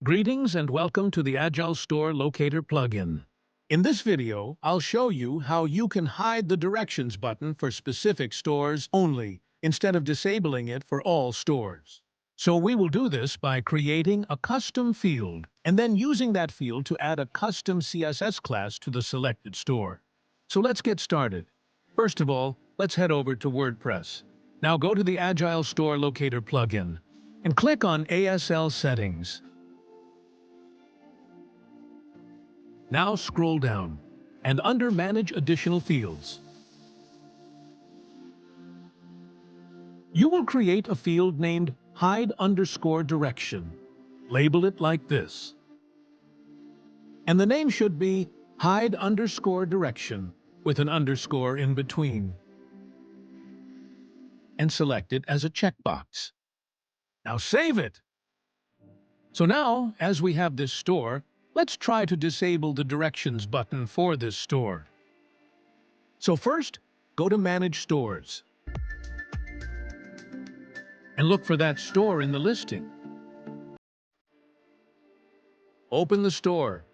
Greetings and welcome to the Agile Store Locator plugin. In this video, I'll show you how you can hide the directions button for specific stores only, instead of disabling it for all stores. So we will do this by creating a custom field, and then using that field to add a custom CSS class to the selected store. So let's get started. First of all, let's head over to WordPress. Now go to the Agile Store Locator plugin, and click on ASL Settings. Now scroll down, and under Manage Additional Fields, you will create a field named Hide_Direction. Label it like this. And the name should be Hide_Direction with an underscore in between. And select it as a checkbox. Now save it. So now, as we have this store, let's try to disable the directions button for this store. So first, go to Manage Stores and look for that store in the listing. Open the store.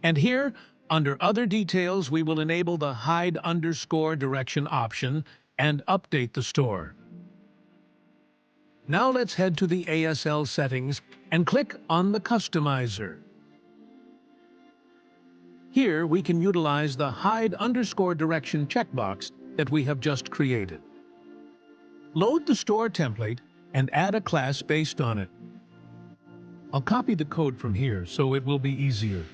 And here, under Other Details, we will enable the Hide_Direction option and update the store. Now let's head to the ASL settings and click on the Customizer. Here we can utilize the Hide_Direction checkbox that we have just created. Load the store template and add a class based on it. I'll copy the code from here so it will be easier.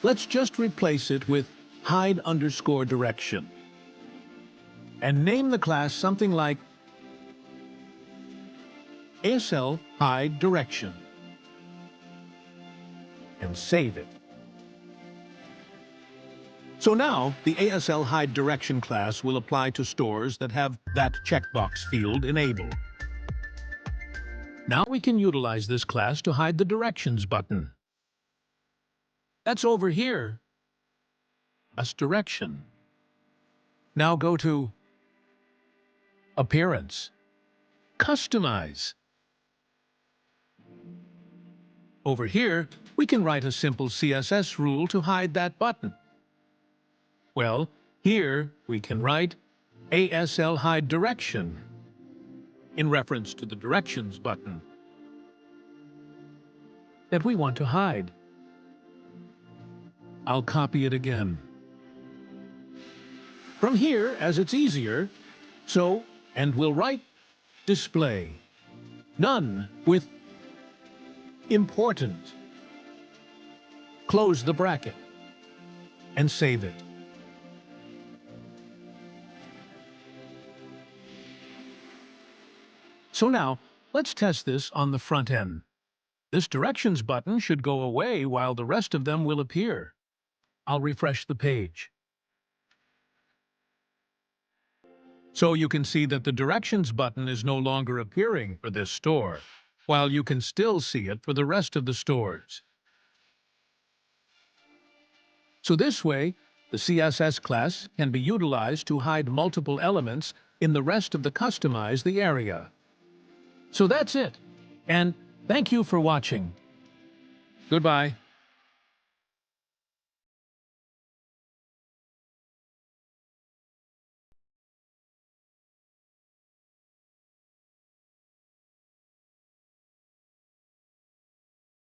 Let's just replace it with Hide_Direction. And name the class something like ASL Hide Direction. And save it. So now, the ASL Hide Direction class will apply to stores that have that checkbox field enabled. Now we can utilize this class to hide the directions button. That's over here. That's direction. Now go to Appearance, Customize. Over here, we can write a simple CSS rule to hide that button. Well, here we can write ASL Hide Direction in reference to the directions button that we want to hide. I'll copy it again. From here, as it's easier, and we'll write Display None with Important. Close the bracket and save it. So now, let's test this on the front end. This directions button should go away while the rest of them will appear. I'll refresh the page. So you can see that the directions button is no longer appearing for this store, while you can still see it for the rest of the stores. So this way, the CSS class can be utilized to hide multiple elements in the rest of the Customize the area. So that's it, and thank you for watching. Goodbye.